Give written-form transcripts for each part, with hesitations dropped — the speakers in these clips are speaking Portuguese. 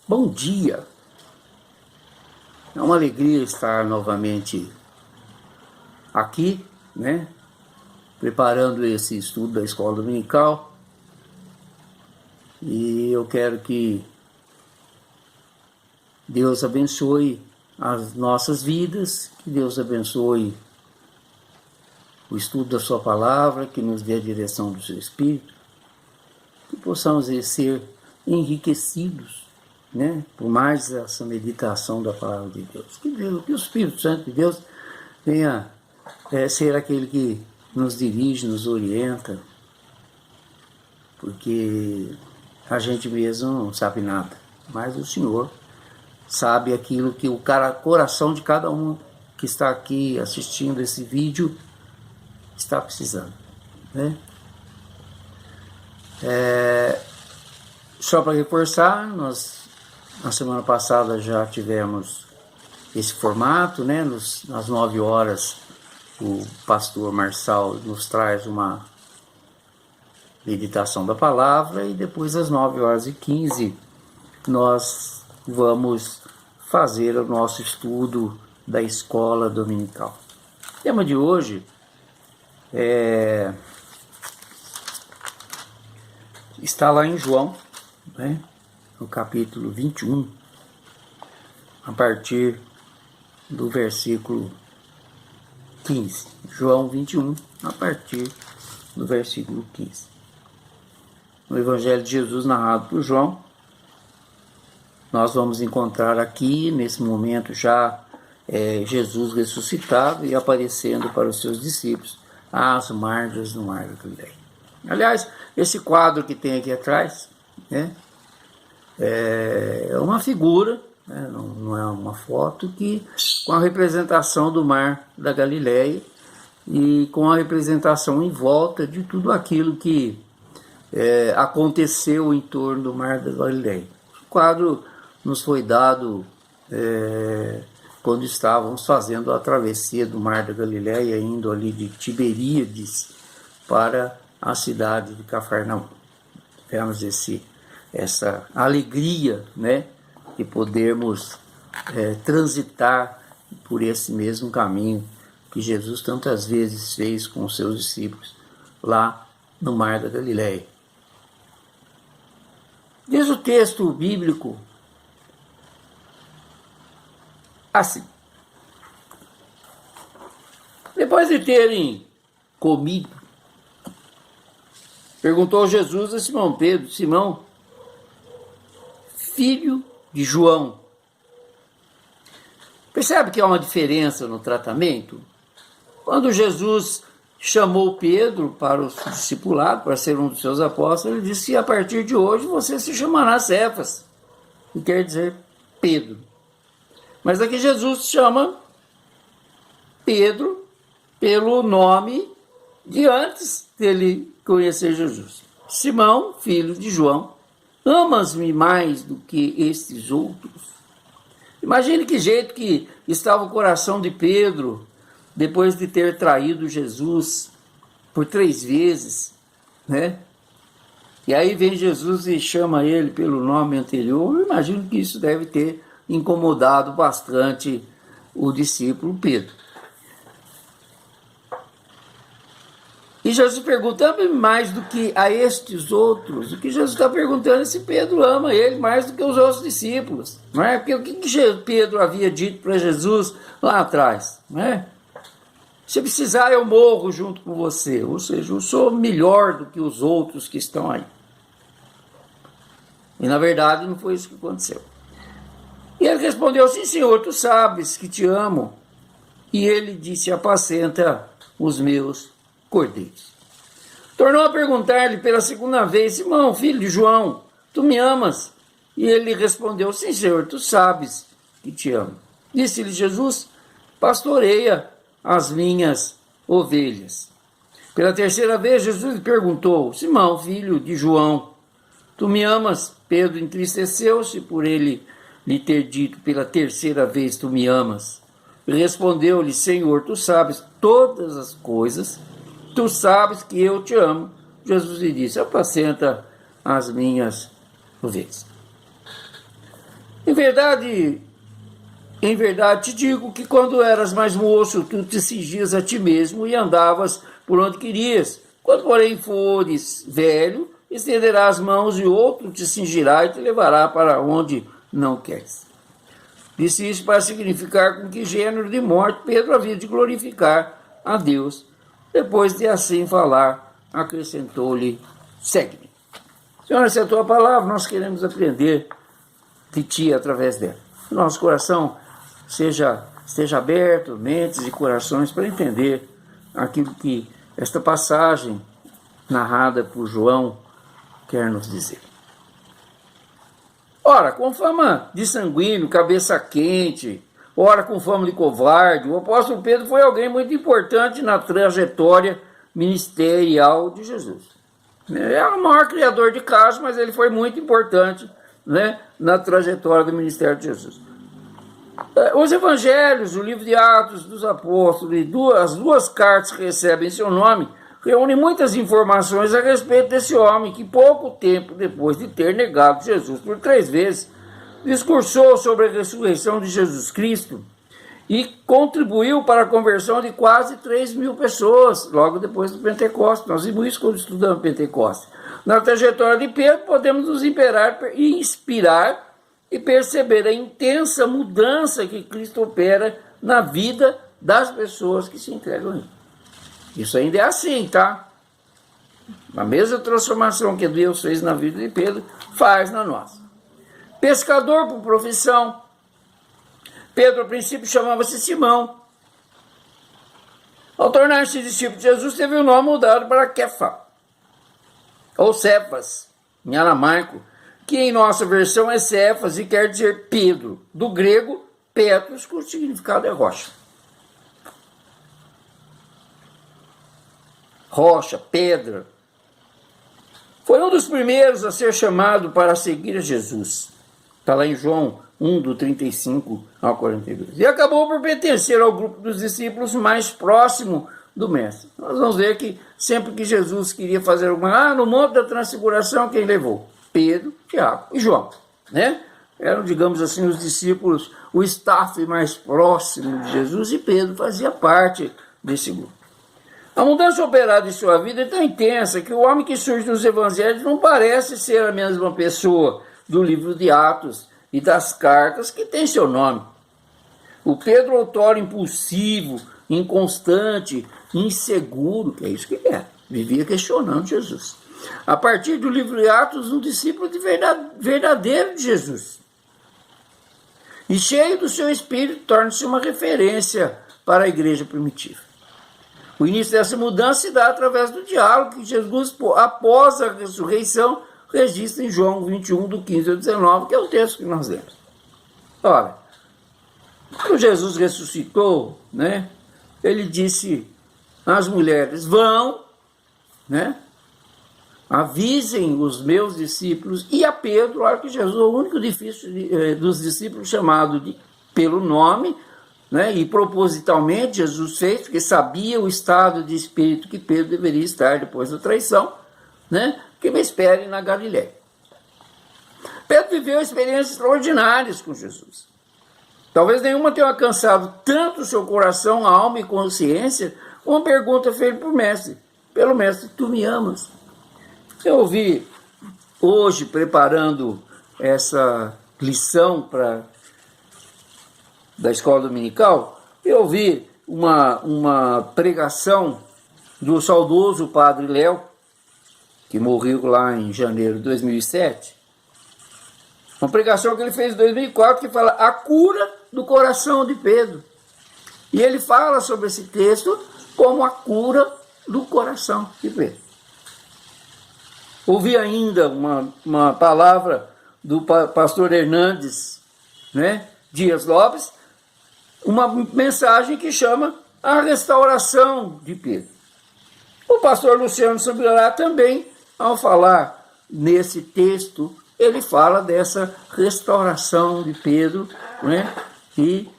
Bom dia! É uma alegria estar novamente aqui, né? Preparando esse estudo da escola dominical. E eu quero que Deus abençoe as nossas vidas, que Deus abençoe o estudo da sua palavra, que nos dê a direção do seu Espírito, que possamos ser enriquecidos, né, por mais essa meditação da palavra de Deus. Que o Espírito Santo de Deus venha ser aquele que nos dirige, nos orienta, porque a gente mesmo não sabe nada, mas o Senhor sabe aquilo que o coração de cada um que está aqui assistindo esse vídeo está precisando, né? Só para reforçar, nós na semana passada já tivemos esse formato, né? Às 9 horas o pastor Marçal nos traz uma meditação da palavra e depois às 9h15 nós vamos fazer o nosso estudo da escola dominical. O tema de hoje está lá em João, né, no capítulo 21, a partir do versículo 15. João 21, a partir do versículo 15. No Evangelho de Jesus narrado por João, nós vamos encontrar aqui, nesse momento já, Jesus ressuscitado e aparecendo para os seus discípulos às margens do Mar da Galileia. Aliás, esse quadro que tem aqui atrás, né, é uma figura, né, não é uma foto, com a representação do Mar da Galileia e com a representação em volta de tudo aquilo que aconteceu em torno do Mar da Galileia. O quadro nos foi dado quando estávamos fazendo a travessia do Mar da Galileia, indo ali de Tiberíades para a cidade de Cafarnaum. Tivemos essa alegria, né, de podermos transitar por esse mesmo caminho que Jesus tantas vezes fez com os seus discípulos lá no Mar da Galileia. Diz o texto bíblico assim: depois de terem comido, perguntou Jesus a Simão Pedro: Simão, filho de João, percebe que há uma diferença no tratamento? Quando Jesus chamou Pedro para o discipulado, para ser um dos seus apóstolos, ele disse: a partir de hoje você se chamará Cefas, que quer dizer Pedro. Mas aqui Jesus chama Pedro pelo nome de antes dele conhecer Jesus. Simão, filho de João, amas-me mais do que estes outros? Imagine que jeito que estava o coração de Pedro depois de ter traído Jesus por 3 vezes, né? E aí vem Jesus e chama ele pelo nome anterior. Eu imagino que isso deve ter incomodado bastante o discípulo Pedro. E Jesus pergunta: ama mais do que a estes outros? O que Jesus está perguntando é se Pedro ama ele mais do que os outros discípulos. Não é? Porque o que Pedro havia dito para Jesus lá atrás? Não é? Se precisar, eu morro junto com você. Ou seja, eu sou melhor do que os outros que estão aí. E na verdade não foi isso que aconteceu. E ele respondeu: sim, Senhor, tu sabes que te amo. E ele disse: apacenta os meus cordeiros. Tornou a perguntar-lhe pela segunda vez: Simão, filho de João, tu me amas? E ele respondeu: sim, Senhor, tu sabes que te amo. Disse-lhe Jesus: pastoreia as minhas ovelhas. Pela terceira vez Jesus lhe perguntou: Simão, filho de João, tu me amas? Pedro entristeceu-se por ele lhe ter dito pela terceira vez: tu me amas. E respondeu-lhe: Senhor, tu sabes todas as coisas, tu sabes que eu te amo. Jesus lhe disse: apacenta as minhas ovelhas. Em verdade te digo que quando eras mais moço, tu te cingias a ti mesmo e andavas por onde querias. Quando, porém, fores velho, estenderás as mãos e outro te cingirá e te levará para onde não queres. Disse isso para significar com que gênero de morte Pedro havia de glorificar a Deus. Depois de assim falar, acrescentou-lhe: segue-me. Senhor, essa é a tua palavra, nós queremos aprender de ti através dela. Nosso coração esteja aberto, mentes e corações, para entender aquilo que esta passagem narrada por João quer nos dizer. Ora, com fama de sanguíneo, cabeça quente, ora com fama de covarde, o apóstolo Pedro foi alguém muito importante na trajetória ministerial de Jesus. Ele era o maior criador de casos, mas ele foi muito importante, né, na trajetória do ministério de Jesus. Os evangelhos, o livro de Atos dos Apóstolos e as duas cartas que recebem seu nome, reúnem muitas informações a respeito desse homem que pouco tempo depois de ter negado Jesus por 3 vezes, discursou sobre a ressurreição de Jesus Cristo e contribuiu para a conversão de quase 3.000 pessoas, logo depois do Pentecostes. Nós vimos isso quando estudamos Pentecostes. Na trajetória de Pedro, podemos nos inspirar e perceber a intensa mudança que Cristo opera na vida das pessoas que se entregam a Ele. Isso ainda é assim, tá? A mesma transformação que Deus fez na vida de Pedro, faz na nossa. Pescador por profissão. Pedro, a princípio, chamava-se Simão. Ao tornar-se discípulo de Jesus, teve o nome mudado para Kefa, ou Cefas, em aramaico, que em nossa versão é Cefas e quer dizer Pedro, do grego Petros, cujo significado é rocha. Rocha, pedra. Foi um dos primeiros a ser chamado para seguir a Jesus. Está lá em João 1, do 35 ao 42. E acabou por pertencer ao grupo dos discípulos mais próximo do Mestre. Nós vamos ver que sempre que Jesus queria fazer alguma... no Monte da Transfiguração, quem levou? Pedro, Tiago e João, né? Eram, digamos assim, os discípulos, o staff mais próximo de Jesus, e Pedro fazia parte desse grupo. A mudança operada em sua vida é tão intensa que o homem que surge nos evangelhos não parece ser a mesma pessoa do livro de Atos e das cartas que tem seu nome. O Pedro, outrora impulsivo, inconstante, inseguro, que é isso que ele era, vivia questionando Jesus. A partir do livro de Atos, um discípulo verdadeiro de Jesus. E cheio do seu espírito, torna-se uma referência para a igreja primitiva. O início dessa mudança se dá através do diálogo que Jesus, após a ressurreição, registra em João 21, do 15 ao 19, que é o texto que nós lemos. Ora, quando Jesus ressuscitou, né, ele disse às mulheres: vão, né, avisem os meus discípulos, e a Pedro, olha que Jesus é o único dos discípulos chamado pelo nome, né, e propositalmente Jesus fez, porque sabia o estado de espírito que Pedro deveria estar depois da traição, né, que me espere na Galiléia. Pedro viveu experiências extraordinárias com Jesus. Talvez nenhuma tenha alcançado tanto o seu coração, alma e consciência, uma pergunta feita pelo Mestre: tu me amas? Eu ouvi hoje, preparando essa lição da escola dominical, eu ouvi uma pregação do saudoso padre Léo, que morreu lá em janeiro de 2007, uma pregação que ele fez em 2004, que fala a cura do coração de Pedro. E ele fala sobre esse texto como a cura do coração de Pedro. Ouvi ainda uma palavra do pastor Hernandes, né, Dias Lopes, uma mensagem que chama a restauração de Pedro. O pastor Luciano Subirá também, ao falar nesse texto, ele fala dessa restauração de Pedro, né, e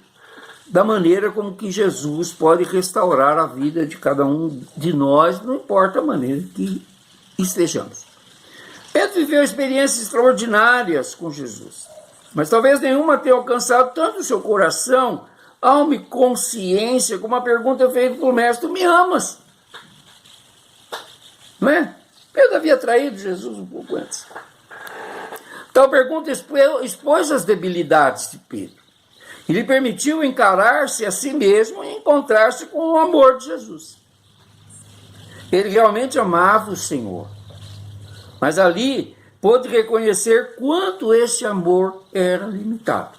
da maneira como que Jesus pode restaurar a vida de cada um de nós, não importa a maneira que estejamos. Pedro viveu experiências extraordinárias com Jesus. Mas talvez nenhuma tenha alcançado tanto o seu coração, alma e consciência, como a pergunta feita pelo mestre: tu me amas? Não é? Pedro havia traído Jesus um pouco antes. Tal pergunta expôs as debilidades de Pedro e lhe permitiu encarar-se a si mesmo e encontrar-se com o amor de Jesus. Ele realmente amava o Senhor, mas ali pôde reconhecer quanto esse amor era limitado.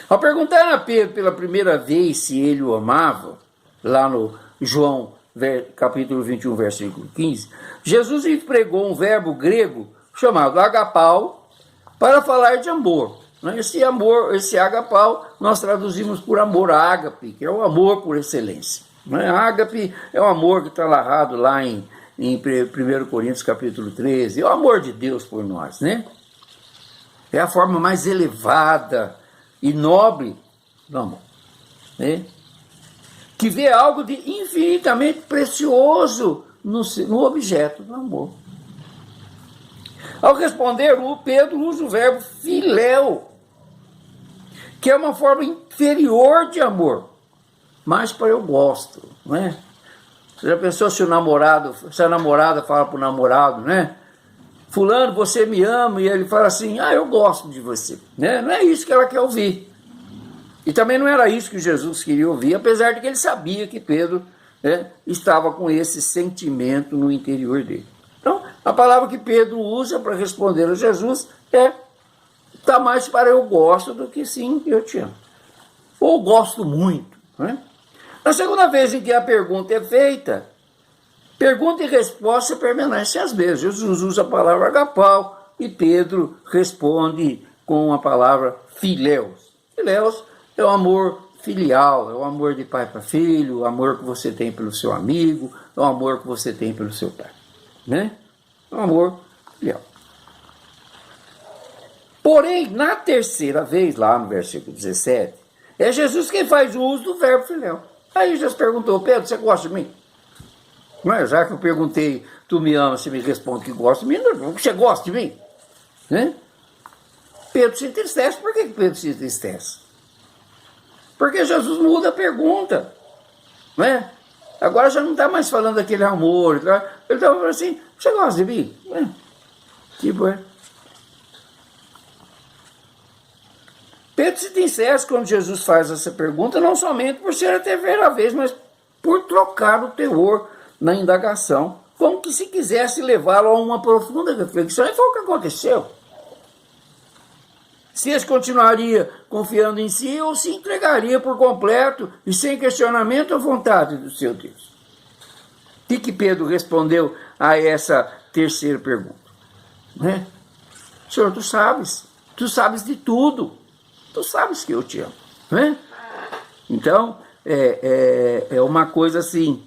Ao perguntar a Pedro pela primeira vez se ele o amava, lá no João capítulo 21, versículo 15, Jesus empregou um verbo grego chamado agapau para falar de amor. Esse amor, esse agapau, nós traduzimos por amor ágape, que é o amor por excelência. Ágape é o amor que está narrado lá em 1 Coríntios capítulo 13, é o amor de Deus por nós, né? É a forma mais elevada e nobre do amor, né? Que vê algo de infinitamente precioso no objeto do amor. Ao responder, o Pedro usa o verbo filéu, que é uma forma inferior de amor, mas para eu gosto, não é? Você já pensou se a namorada fala para o namorado, né? Fulano, você me ama, e ele fala assim: ah, eu gosto de você, né? Não é isso que ela quer ouvir. E também não era isso que Jesus queria ouvir, apesar de que ele sabia que Pedro, né, estava com esse sentimento no interior dele. Então, a palavra que Pedro usa para responder a Jesus está mais para eu gosto do que sim, eu te amo. Ou gosto muito, né? Na segunda vez em que a pergunta é feita, pergunta e resposta permanecem as mesmas. Jesus usa a palavra agapau e Pedro responde com a palavra filéus. Filéus é o amor filial, é o amor de pai para filho, o amor que você tem pelo seu amigo, é o amor que você tem pelo seu pai, né? É um amor filial. Porém, na terceira vez, lá no versículo 17, é Jesus quem faz o uso do verbo filéu. Aí Jesus perguntou: Pedro, você gosta de mim? Mas já que eu perguntei, tu me ama, você me responde que gosta de mim, você gosta de mim? Né? Pedro se entristece. Por que Pedro se entristece? Porque Jesus muda a pergunta, né? Agora já não está mais falando daquele amor, ele está falando assim: você gosta de mim? Pedro se entristece quando Jesus faz essa pergunta, não somente por ser a terceira vez, mas por trocar o teor na indagação, como que se quisesse levá-lo a uma profunda reflexão. E foi o que aconteceu. Se ele continuaria confiando em si ou se entregaria por completo e sem questionamento à vontade do seu Deus. O que Pedro respondeu a essa terceira pergunta? Né? Senhor, tu sabes de tudo, tu sabes que eu te amo. Né? Então, é uma coisa assim,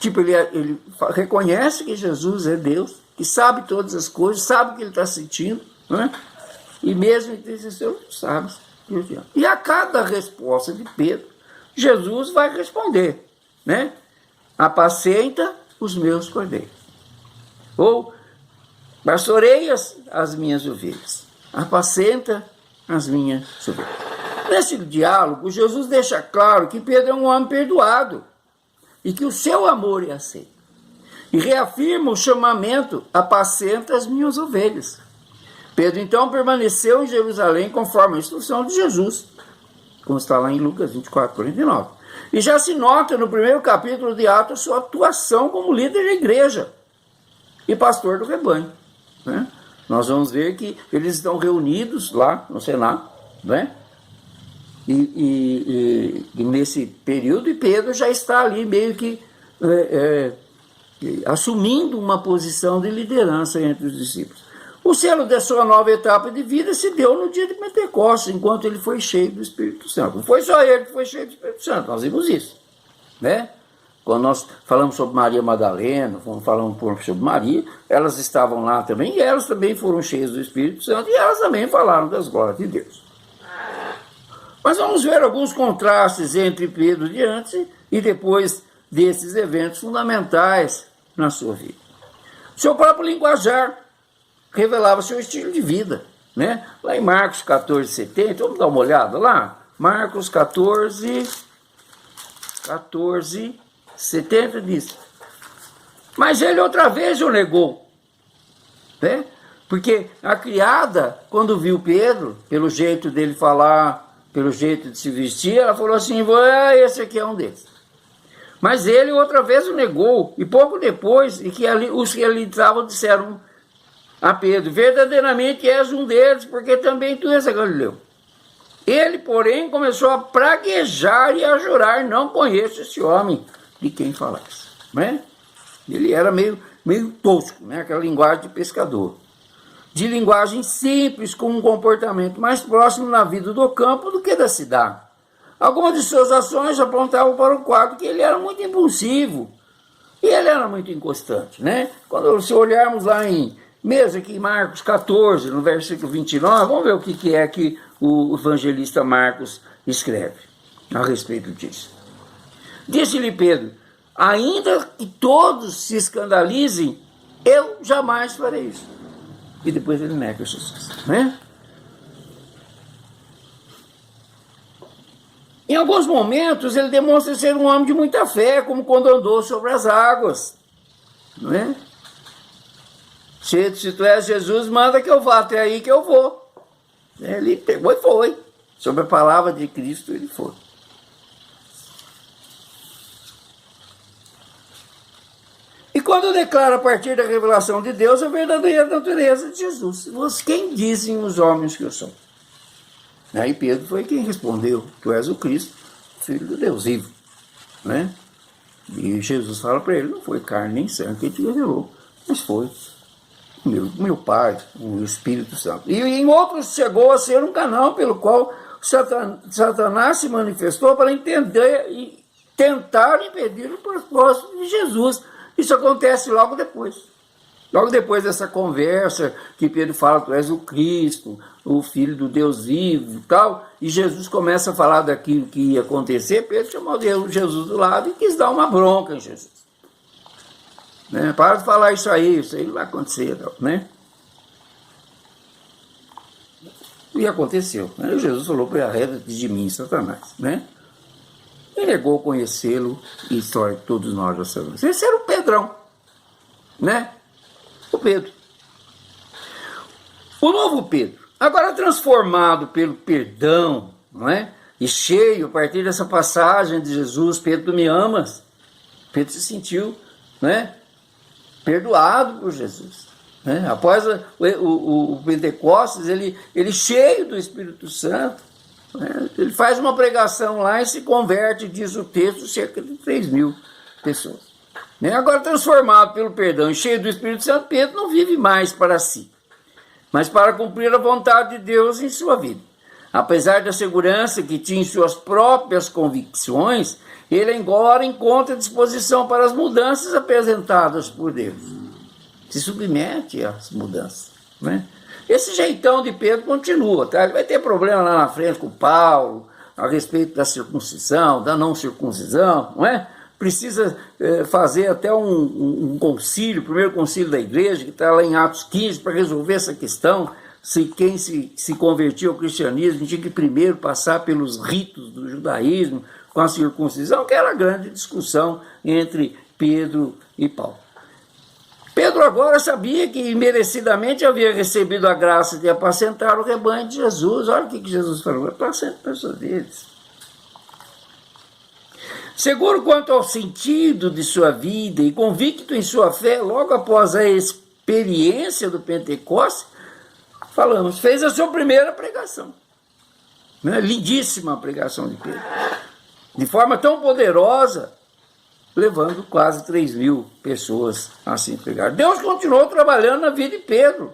tipo, ele reconhece que Jesus é Deus, que sabe todas as coisas, sabe o que ele está sentindo, né? E mesmo ele diz: Senhor, tu sabes que eu te amo. E a cada resposta de Pedro, Jesus vai responder, né? Apacenta os meus cordeiros. Ou, pastoreia as minhas ovelhas. Apacenta as minhas ovelhas. Nesse diálogo, Jesus deixa claro que Pedro é um homem perdoado e que o seu amor é aceito. E reafirma o chamamento: apacenta as minhas ovelhas. Pedro então permaneceu em Jerusalém conforme a instrução de Jesus, como está lá em Lucas 24, 49. E já se nota no primeiro capítulo de Atos sua atuação como líder da igreja e pastor do rebanho, né? Nós vamos ver que eles estão reunidos lá no Senado, né? E nesse período, e Pedro já está ali meio que assumindo uma posição de liderança entre os discípulos. O selo da sua nova etapa de vida se deu no dia de Pentecostes, enquanto ele foi cheio do Espírito Santo. Não foi só ele que foi cheio do Espírito Santo, nós vimos isso, né? Quando nós falamos sobre Maria Madalena, quando falamos sobre Maria, elas estavam lá também, e elas também foram cheias do Espírito Santo, e elas também falaram das glórias de Deus. Mas vamos ver alguns contrastes entre Pedro de antes e depois desses eventos fundamentais na sua vida. Seu próprio linguajar revelava seu estilo de vida, né? Lá em Marcos 14, 70, vamos dar uma olhada lá? Marcos 14, 70 diz: mas ele outra vez o negou, né? Porque a criada, quando viu Pedro, pelo jeito dele falar, pelo jeito de se vestir, ela falou assim: esse aqui é um deles. Mas ele outra vez o negou, e pouco depois, e que ali, os que ali estavam disseram a Pedro: verdadeiramente és um deles, porque também tu és a Galileu. Ele, porém, começou a praguejar e a jurar: não conheço esse homem de quem falaste, né? Ele era meio tosco, né? Aquela linguagem de pescador, de linguagem simples, com um comportamento mais próximo na vida do campo do que da cidade. Algumas de suas ações apontavam para o quadro que ele era muito impulsivo e ele era muito inconstante, né? Quando se olharmos lá mesmo aqui em Marcos 14, no versículo 29, vamos ver o que é que o evangelista Marcos escreve a respeito disso. Disse-lhe Pedro: ainda que todos se escandalizem, eu jamais farei isso. E depois ele nega Jesus, né? Em alguns momentos ele demonstra ser um homem de muita fé, como quando andou sobre as águas, não é? Se tu és Jesus, manda que eu vá, até aí que eu vou. Ele pegou e foi. Sobre a palavra de Cristo ele foi. E quando declara a partir da revelação de Deus a verdadeira natureza de Jesus: quem dizem os homens que eu sou? Aí Pedro foi quem respondeu: tu és o Cristo, filho do Deus vivo, né? E Jesus fala para ele: não foi carne nem sangue que te revelou, mas foi meu Pai, o Espírito Santo. E em outros chegou a ser um canal pelo qual Satanás se manifestou para entender e tentar impedir o propósito de Jesus. Isso acontece logo depois. Logo depois dessa conversa que Pedro fala: tu és o Cristo, o Filho do Deus vivo e tal, e Jesus começa a falar daquilo que ia acontecer. Pedro chamou Jesus do lado e quis dar uma bronca em Jesus. Né? Para de falar isso aí não vai acontecer, né? E aconteceu, né? Jesus falou para ele: de mim, Satanás, né? E negou conhecê-lo, e história que todos nós já sabemos. Esse era o Pedrão, né? O Pedro. O novo Pedro, agora transformado pelo perdão, não é? E cheio, a partir dessa passagem de Jesus: Pedro, tu me amas? Pedro se sentiu, né, perdoado por Jesus, né? Após o Pentecostes, ele cheio do Espírito Santo, né? Ele faz uma pregação lá e se converte, diz o texto, cerca de 3.000 pessoas. Agora, transformado pelo perdão e cheio do Espírito Santo, Pedro não vive mais para si, mas para cumprir a vontade de Deus em sua vida. Apesar da segurança que tinha em suas próprias convicções, ele agora encontra disposição para as mudanças apresentadas por Deus. Se submete às mudanças, né? Esse jeitão de Pedro continua, tá? Ele vai ter problema lá na frente com Paulo, a respeito da circuncisão, da não circuncisão, não é? Precisa fazer até um concílio, o primeiro concílio da igreja, que está lá em Atos 15, para resolver essa questão. Se quem se convertia ao cristianismo tinha que primeiro passar pelos ritos do judaísmo, com a circuncisão, que era a grande discussão entre Pedro e Paulo. Pedro agora sabia que merecidamente havia recebido a graça de apacentar o rebanho de Jesus. Olha o que Jesus falou: apacenta a pessoa deles. Seguro quanto ao sentido de sua vida e convicto em sua fé, logo após a experiência do Pentecostes, fez a sua primeira pregação. Lindíssima a pregação de Pedro. De forma tão poderosa, levando quase 3.000 pessoas a se entregar. Deus continuou trabalhando na vida de Pedro,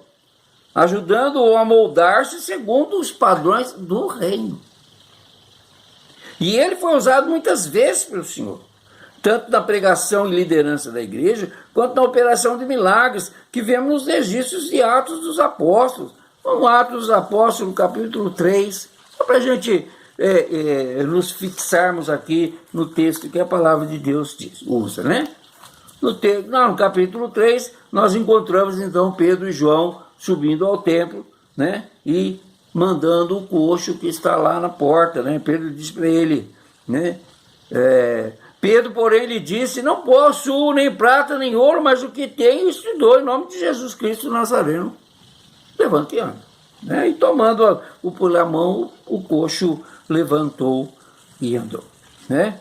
ajudando-o a moldar-se segundo os padrões do reino. E ele foi usado muitas vezes pelo Senhor, tanto na pregação e liderança da igreja, quanto na operação de milagres, que vemos nos registros de Atos dos Apóstolos. No Atos dos Apóstolos, capítulo 3, só para a gente nos fixarmos aqui no texto que a palavra de Deus usa, né? No capítulo 3, nós encontramos então Pedro e João subindo ao templo, né? E mandando o coxo que está lá na porta, né? Pedro diz para ele, né? Pedro, porém, lhe disse: não possuo nem prata nem ouro, mas o que tenho isso te dou, em nome de Jesus Cristo Nazareno. Levanta e anda. Né? E tomando pela mão, o coxo levantou e andou. Né?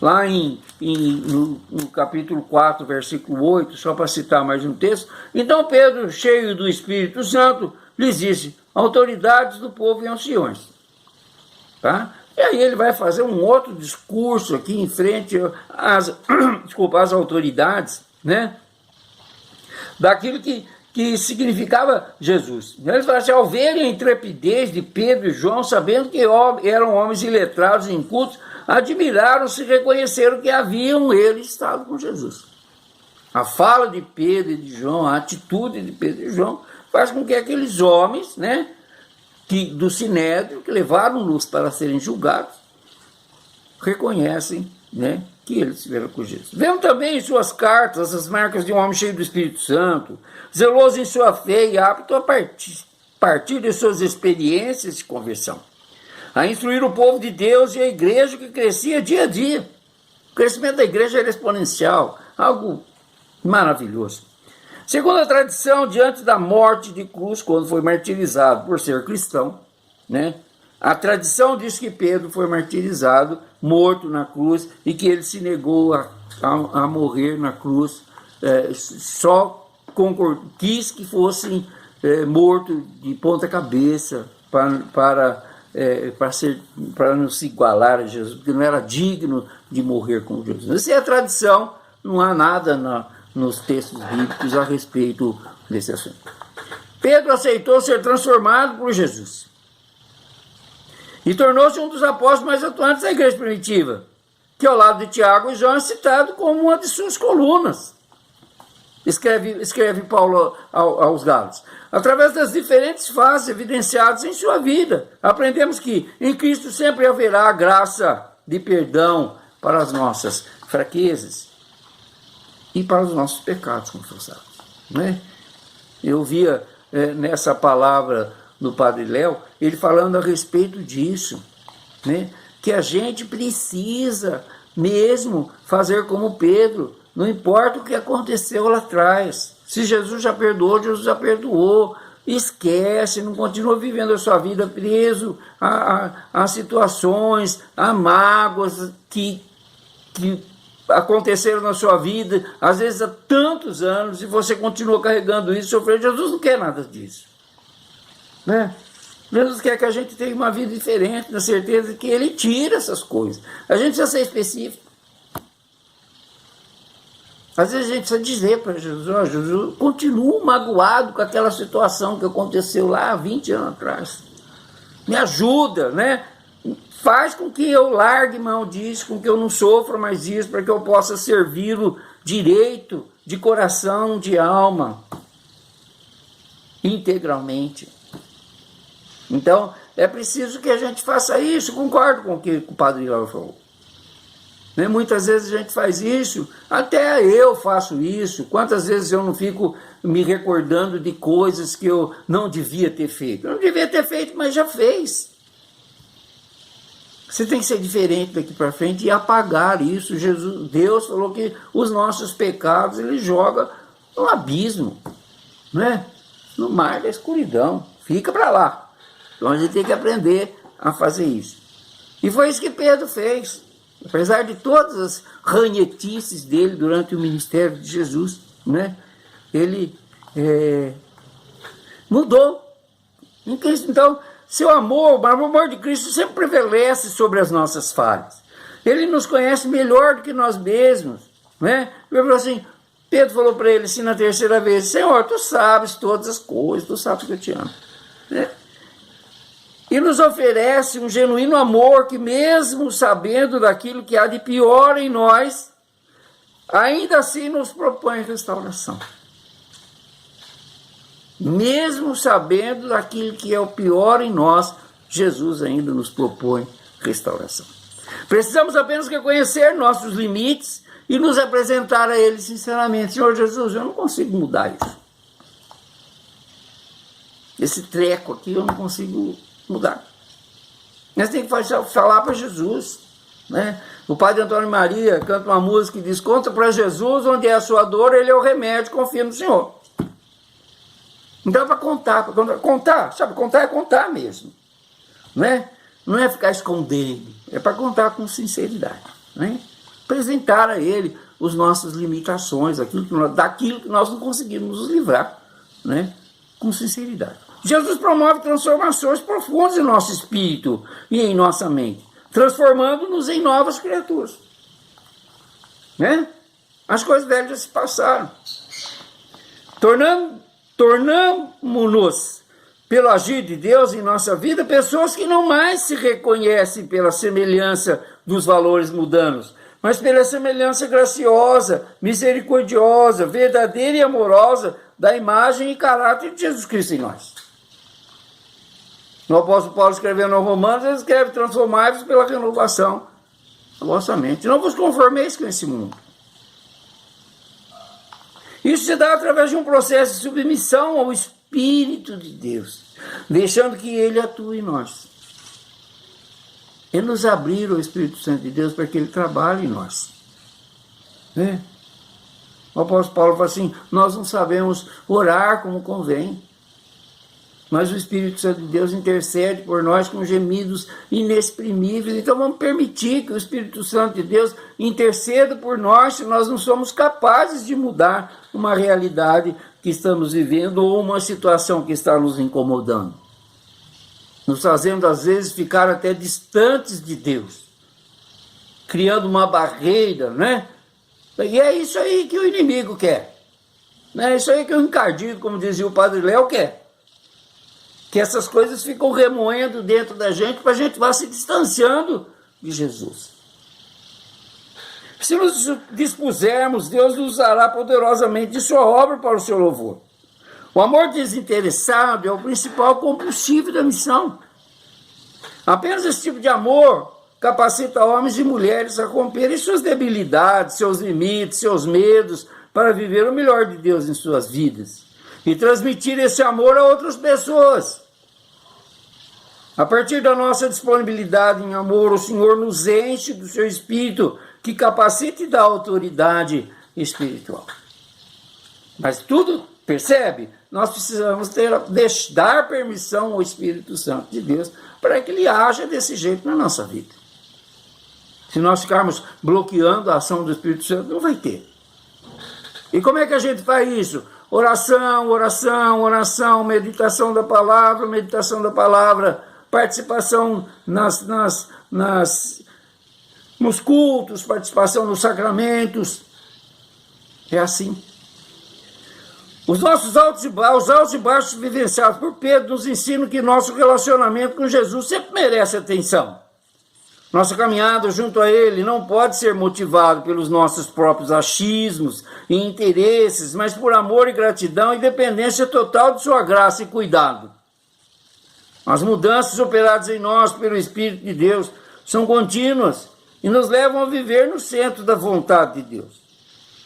Lá no capítulo 4, versículo 8, só para citar mais um texto: então Pedro, cheio do Espírito Santo, lhes disse: autoridades do povo e anciões. Tá? E aí ele vai fazer um outro discurso aqui em frente às autoridades, né? Daquilo que significava Jesus. Eles falaram assim: ao verem a intrepidez de Pedro e João, sabendo que eram homens iletrados e incultos, admiraram-se e reconheceram que haviam eles estado com Jesus. A fala de Pedro e de João, a atitude de Pedro e João, faz com que aqueles homens, né, do Sinédrio, que levaram-nos para serem julgados, reconhecem, né, que eles estiveram com Jesus. Vemos também em suas cartas as marcas de um homem cheio do Espírito Santo, zeloso em sua fé e apto a partir de suas experiências de conversão, a instruir o povo de Deus e a igreja, que crescia dia a dia. O crescimento da igreja era exponencial, algo maravilhoso. Segundo a tradição, diante da morte de cruz, quando foi martirizado por ser cristão, né? A tradição diz que Pedro foi martirizado, morto na cruz, e que ele se negou a morrer na cruz, só quis que fosse morto de ponta cabeça para não se igualar a Jesus, porque não era digno de morrer com Jesus. Essa é a tradição, não há nada nos textos bíblicos a respeito desse assunto. Pedro aceitou ser transformado por Jesus e tornou-se um dos apóstolos mais atuantes da igreja primitiva, que ao lado de Tiago e João é citado como uma de suas colunas. Escreve Paulo aos Gálatas. Através das diferentes fases evidenciadas em sua vida, aprendemos que em Cristo sempre haverá a graça de perdão para as nossas fraquezas e para os nossos pecados confessados. Né? Eu via nessa palavra do Padre Léo, ele falando a respeito disso, né? Que a gente precisa mesmo fazer como Pedro, não importa o que aconteceu lá atrás. Se Jesus já perdoou, Jesus já perdoou. Esquece, não continua vivendo a sua vida preso a situações, a mágoas que aconteceram na sua vida, às vezes há tantos anos, e você continua carregando isso, sofrendo. Jesus não quer nada disso. Né? Jesus quer que a gente tenha uma vida diferente, na certeza de que Ele tira essas coisas. A gente precisa ser específico. Às vezes a gente precisa dizer para Jesus: oh, Jesus, continuo magoado com aquela situação que aconteceu lá há 20 anos atrás. Me ajuda, né? Faz com que eu largue mão disso, com que eu não sofra mais isso, para que eu possa servi-lo direito, de coração, de alma, integralmente. Então, é preciso que a gente faça isso. Concordo com o que o Padre Léo falou. Né? Muitas vezes a gente faz isso, até eu faço isso. Quantas vezes eu não fico me recordando de coisas que eu não devia ter feito? Eu não devia ter feito, mas já fez. Você tem que ser diferente daqui para frente e apagar isso. Deus falou que os nossos pecados Ele joga no abismo, né? No mar da escuridão. Fica para lá. Então a gente tem que aprender a fazer isso. E foi isso que Pedro fez. Apesar de todas as ranhetices dele durante o ministério de Jesus, né? Ele mudou. Em Cristo, então, seu amor, o amor de Cristo sempre prevalece sobre as nossas falhas. Ele nos conhece melhor do que nós mesmos, né? Pedro falou para ele assim na terceira vez: Senhor, tu sabes todas as coisas, tu sabes que eu te amo. Né? E nos oferece um genuíno amor que, mesmo sabendo daquilo que há de pior em nós, ainda assim nos propõe restauração. Mesmo sabendo daquilo que é o pior em nós, Jesus ainda nos propõe restauração. Precisamos apenas reconhecer nossos limites e nos apresentar a Ele sinceramente: Senhor Jesus, eu não consigo mudar isso. esse treco aqui eu não consigo mudar. Mas tem que falar para Jesus, né? O padre Antônio Maria canta uma música que diz: conta para Jesus onde é a sua dor, ele é o remédio, confia no Senhor. Então é para contar, sabe? Contar é contar mesmo, né? Não é ficar escondendo, é para contar com sinceridade, né? Apresentar a ele as nossas limitações, daquilo que nós não conseguimos nos livrar, né? Com sinceridade. Jesus promove transformações profundas em nosso espírito e em nossa mente, transformando-nos em novas criaturas, né? As coisas velhas já se passaram, tornamos-nos, pelo agir de Deus em nossa vida, pessoas que não mais se reconhecem pela semelhança dos valores mundanos, mas pela semelhança graciosa, misericordiosa, verdadeira e amorosa da imagem e caráter de Jesus Cristo em nós. O apóstolo Paulo, escrevendo aos Romanos, ele escreve: transformai-vos pela renovação da vossa mente. Não vos conformeis com esse mundo. Isso se dá através de um processo de submissão ao Espírito de Deus, deixando que Ele atue em nós. É nos abrir ao Espírito Santo de Deus para que Ele trabalhe em nós, né? O apóstolo Paulo fala assim: nós não sabemos orar como convém, mas o Espírito Santo de Deus intercede por nós com gemidos inexprimíveis. Então vamos permitir que o Espírito Santo de Deus interceda por nós, se nós não somos capazes de mudar uma realidade que estamos vivendo ou uma situação que está nos incomodando, nos fazendo às vezes ficar até distantes de Deus, criando uma barreira, né? E é isso aí que o inimigo quer, né? É isso aí que o encardido, como dizia o Padre Léo, quer. Que essas coisas ficam remoendo dentro da gente para a gente vá se distanciando de Jesus. Se nos dispusermos, Deus nos usará poderosamente de sua obra para o seu louvor. O amor desinteressado é o principal combustível da missão. Apenas esse tipo de amor capacita homens e mulheres a romperem suas debilidades, seus limites, seus medos, para viver o melhor de Deus em suas vidas e transmitir esse amor a outras pessoas. A partir da nossa disponibilidade em amor, o Senhor nos enche do seu Espírito, que capacita e dá autoridade espiritual. Mas tudo, percebe? Nós precisamos dar permissão ao Espírito Santo de Deus para que Ele haja desse jeito na nossa vida. Se nós ficarmos bloqueando a ação do Espírito Santo, não vai ter. E como é que a gente faz isso? Oração, oração, oração, meditação da palavra, participação nos cultos, participação nos sacramentos. É assim. Os altos e baixos vivenciados por Pedro nos ensinam que nosso relacionamento com Jesus sempre merece atenção. Nossa caminhada junto a Ele não pode ser motivada pelos nossos próprios achismos e interesses, mas por amor e gratidão e dependência total de sua graça e cuidado. As mudanças operadas em nós pelo Espírito de Deus são contínuas e nos levam a viver no centro da vontade de Deus.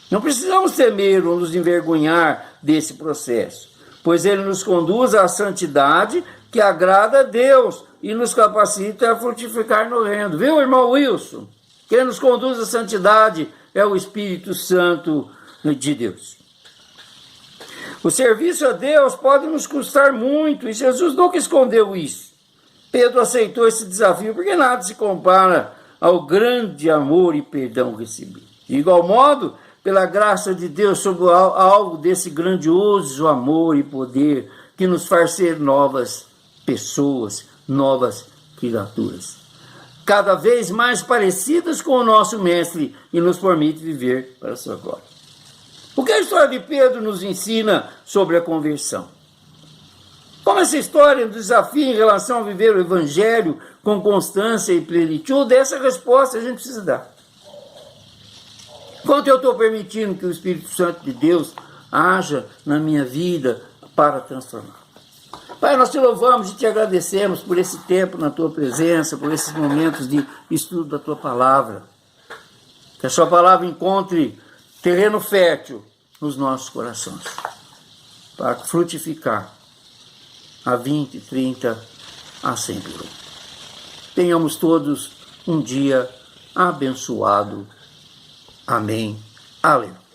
Não precisamos temer ou nos envergonhar desse processo, pois ele nos conduz à santidade que agrada a Deus e nos capacita a frutificar no reino. Viu, irmão Wilson? Quem nos conduz à santidade é o Espírito Santo de Deus. O serviço a Deus pode nos custar muito, e Jesus nunca escondeu isso. Pedro aceitou esse desafio porque nada se compara ao grande amor e perdão recebido. De igual modo, pela graça de Deus, sobre algo desse grandioso amor e poder que nos faz ser novas pessoas, novas criaturas, cada vez mais parecidas com o nosso Mestre e nos permite viver para a sua glória. O que a história de Pedro nos ensina sobre a conversão? Como essa história nos desafia em relação a viver o Evangelho com constância e plenitude, essa resposta a gente precisa dar. Quanto eu estou permitindo que o Espírito Santo de Deus haja na minha vida para transformar? Pai, nós te louvamos e te agradecemos por esse tempo na tua presença, por esses momentos de estudo da tua palavra. Que a sua palavra encontre terreno fértil nos nossos corações, para frutificar a 20, 30, a 100 por 1. Tenhamos todos um dia abençoado. Amém. Aleluia.